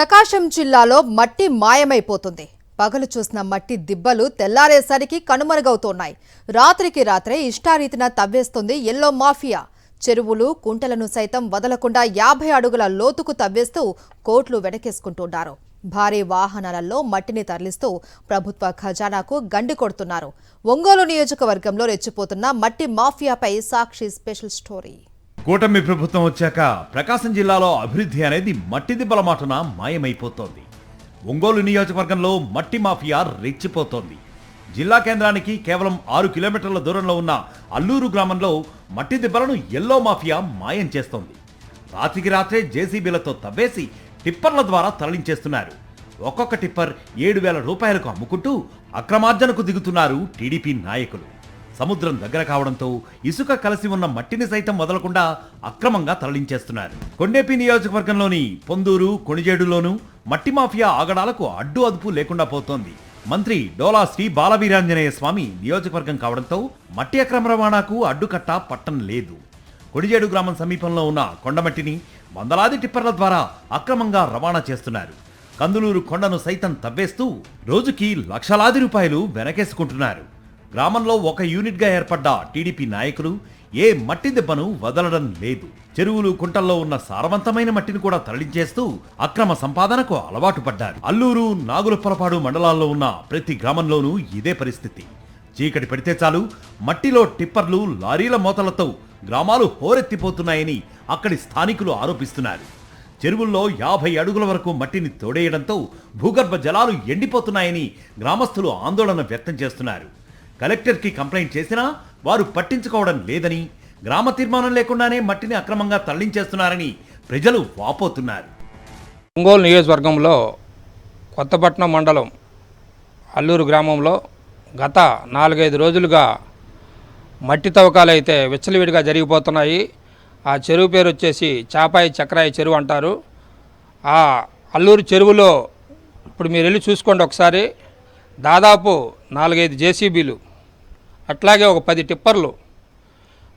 ప్రకాశం జిల్లాలో మట్టి మాయమైపోతుంది. పగలు చూసిన మట్టి దిబ్బలు తెల్లారేసరికి కనుమరుగవుతున్నాయి. రాత్రికి రాత్రే ఇష్టారీతిన తవ్వేస్తుంది ఎల్లో మాఫియా. చెరువులు కుంటలను సైతం వదలకుండా 50 అడుగుల లోతుకు తవ్వేస్తూ కోట్లు వెనకేసుకుంటున్నారు. భారీ వాహనాలలో మట్టిని తరలిస్తూ ప్రభుత్వ ఖజానాకు గండి కొడుతున్నారు. ఒంగోలు నియోజకవర్గంలో రెచ్చిపోతున్న మట్టి మాఫియాపై సాక్షి స్పెషల్ స్టోరీ. కూటమి ప్రభుత్వం వచ్చాక ప్రకాశం జిల్లాలో అభివృద్ధి అనేది మట్టి దిబ్బల మాటన మాయమైపోతోంది. ఒంగోలు నియోజకవర్గంలో మట్టి మాఫియా రెచ్చిపోతోంది. జిల్లా కేంద్రానికి కేవలం 6 కిలోమీటర్ల దూరంలో ఉన్న అల్లూరు గ్రామంలో మట్టి దిబ్బలను ఎల్లో మాఫియా మాయం చేస్తోంది. రాత్రికి రాత్రే జేసీబీలతో తవ్వేసి టిప్పర్ల ద్వారా తరలించేస్తున్నారు. ఒక్కొక్క టిప్పర్ 7,000 రూపాయలకు అమ్ముకుంటూ అక్రమార్జనకు దిగుతున్నారు టీడీపీ నాయకులు. సముద్రం దగ్గర కావడంతో ఇసుక కలిసి ఉన్న మట్టిని సైతం వదలకుండా అక్రమంగా తరలించేస్తున్నారు. కొండేపి నియోజకవర్గంలోని పొందూరు, కొణిజేడులోనూ మట్టి మాఫియా ఆగడాలకు అడ్డు అదుపు లేకుండా పోతోంది. మంత్రి డోలా శ్రీ బాలవీరాంజనేయ స్వామి నియోజకవర్గం కావడంతో మట్టి అక్రమ రవాణాకు అడ్డుకట్ట పట్టం లేదు. కొణిజేడు గ్రామం సమీపంలో ఉన్న కొండమట్టిని వందలాది టిప్పర్ల ద్వారా అక్రమంగా రవాణా చేస్తున్నారు. కందులూరు కొండను సైతం తవ్వేస్తూ రోజుకి లక్షలాది రూపాయలు వెనకేసుకుంటున్నారు. గ్రామంలో ఒక యూనిట్గా ఏర్పడ్డ టీడీపీ నాయకులు ఏ మట్టి దెబ్బను వదలడం లేదు. చెరువులు కుంటల్లో ఉన్న సారవంతమైన మట్టిని కూడా తరలించేస్తూ అక్రమ సంపాదనకు అలవాటు పడ్డారు. అల్లూరు, నాగులపలపాడు మండలాల్లో ఉన్న ప్రతి గ్రామంలోనూ ఇదే పరిస్థితి. చీకటి పెడితే చాలు మట్టిలో టిప్పర్లు, లారీల మోతలతో గ్రామాలు హోరెత్తిపోతున్నాయని అక్కడి స్థానికులు ఆరోపిస్తున్నారు. చెరువుల్లో 50 అడుగుల వరకు మట్టిని తోడేయడంతో భూగర్భ జలాలు ఎండిపోతున్నాయని గ్రామస్తులు ఆందోళన వ్యక్తం చేస్తున్నారు. కలెక్టర్కి కంప్లైంట్ చేసినా వారు పట్టించుకోవడం లేదని, గ్రామ తీర్మానం లేకుండానే మట్టిని అక్రమంగా తరలించేస్తున్నారని ప్రజలు వాపోతున్నారు. ఒంగోలు నియోజకవర్గంలో కొత్తపట్నం మండలం అల్లూరు గ్రామంలో గత 4-5 రోజులుగా మట్టి తవ్వకాలు అయితే విచ్చలవిడిగా జరిగిపోతున్నాయి. ఆ చెరువు పేరు వచ్చేసి చాపాయి చక్రాయి చెరువు అంటారు. ఆ అల్లూరు చెరువులో ఇప్పుడు మీరు వెళ్ళి చూసుకోండి ఒకసారి, దాదాపు 4-5 జేసీబీలు, అట్లాగే ఒక 10 టిప్పర్లు,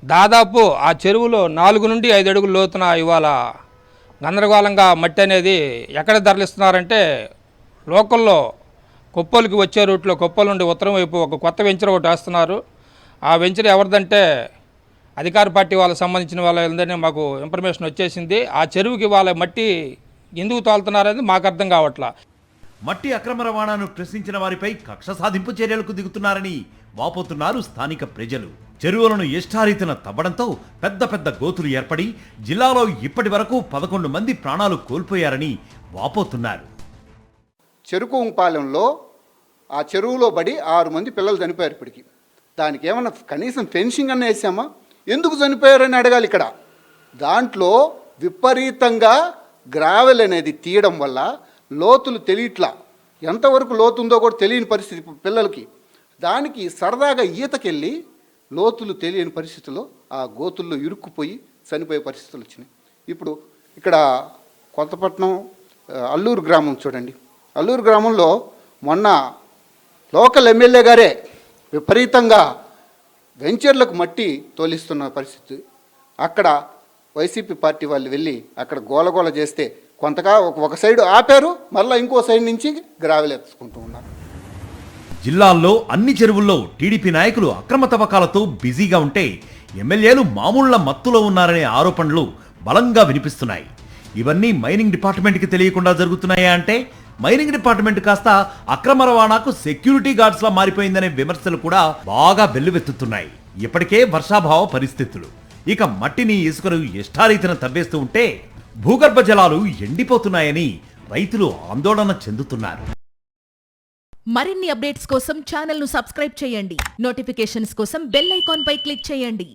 దాదాపు ఆ చెరువులో 4 నుండి 5 అడుగుల లోతున ఇవాళ గందరగోళంగా మట్టి అనేది ఎక్కడ తరలిస్తున్నారంటే లోకల్లో కొప్పలకి వచ్చే రూట్లో కొప్పల నుండి ఉత్తరం వైపు ఒక కొత్త వెంచర్ ఒకటి వేస్తున్నారు. ఆ వెంచర్ ఎవరిదంటే అధికార పార్టీ వాళ్ళకి సంబంధించిన వాళ్ళందరినీ మాకు ఇన్ఫర్మేషన్ వచ్చేసింది. ఆ చెరువుకి వాళ్ళ మట్టి ఎందుకు తోలుతున్నారనేది మాకు అర్థం కావట్లా. మట్టి అక్రమ రవాణాను ప్రశ్నించిన వారిపై కక్ష సాధింపు చర్యలకు దిగుతున్నారని వాపోతున్నారు స్థానిక ప్రజలు. చెరువులను ఇష్టారీతిన తవ్వడంతో పెద్ద పెద్ద గోతులు ఏర్పడి జిల్లాలో ఇప్పటి వరకు 11 మంది ప్రాణాలు కోల్పోయారని వాపోతున్నారు. చెరుకుపాలెంలో ఆ చెరువులో పడి 6 మంది పిల్లలు చనిపోయారు. ఇప్పటికి దానికి ఏమన్నా కనీసం ఫెన్సింగ్ అన్న వేసామా? ఎందుకు చనిపోయారని అడగాలి. ఇక్కడ దాంట్లో విపరీతంగా గ్రావెల్ అనేది తీయడం వల్ల లోతులు తెలియట్లా, ఎంతవరకు లోతు ఉందో కూడా తెలియని పరిస్థితి పిల్లలకి. దానికి సరదాగా ఈతకెళ్ళి లోతులు తెలియని పరిస్థితుల్లో ఆ గోతుల్లో ఇరుక్కుపోయి చనిపోయే పరిస్థితులు వచ్చినాయి. ఇప్పుడు ఇక్కడ కొత్తపట్నం అల్లూరు గ్రామం చూడండి. అల్లూరు గ్రామంలో మొన్న లోకల్ ఎమ్మెల్యే గారే విపరీతంగా వెంచర్లకు మట్టి తోలిస్తున్న పరిస్థితి. అక్కడ వైసీపీ పార్టీ వాళ్ళు వెళ్ళి అక్కడ గోలగోల చేస్తే కొంతగా ఒక సైడ్ ఆపారు, మళ్ళీ ఇంకో సైడ్ నుంచి గ్రావెల్ ఎత్తుకుంటూ ఉన్నారు. జిల్లాల్లో అన్ని చెరువుల్లో టీడీపీ నాయకులు అక్రమ తవ్వకాలతో బిజీగా ఉంటే ఎమ్మెల్యేలు మామూళ్ల మత్తులో ఉన్నారనే ఆరోపణలు బలంగా వినిపిస్తున్నాయి. ఇవన్నీ మైనింగ్ డిపార్ట్మెంట్కి తెలియకుండా జరుగుతున్నాయా అంటే మైనింగ్ డిపార్ట్మెంట్ కాస్త అక్రమ రవాణాకు సెక్యూరిటీ గార్డ్స్లా మారిపోయిందనే విమర్శలు కూడా బాగా వెల్లువెత్తుతున్నాయి. ఇప్పటికే వర్షాభావ పరిస్థితులు, ఇక మట్టిని ఇసుకను ఇష్టారీతిన తవ్వేస్తూ ఉంటే భూగర్భ జలాలు ఎండిపోతున్నాయని రైతులు ఆందోళన చెందుతున్నారు. మరిన్ని అప్డేట్స్ కోసం ఛానల్ ను సబ్స్క్రైబ్ చేయండి. నోటిఫికేషన్స్ కోసం బెల్ ఐకాన్ పై క్లిక్ చేయండి.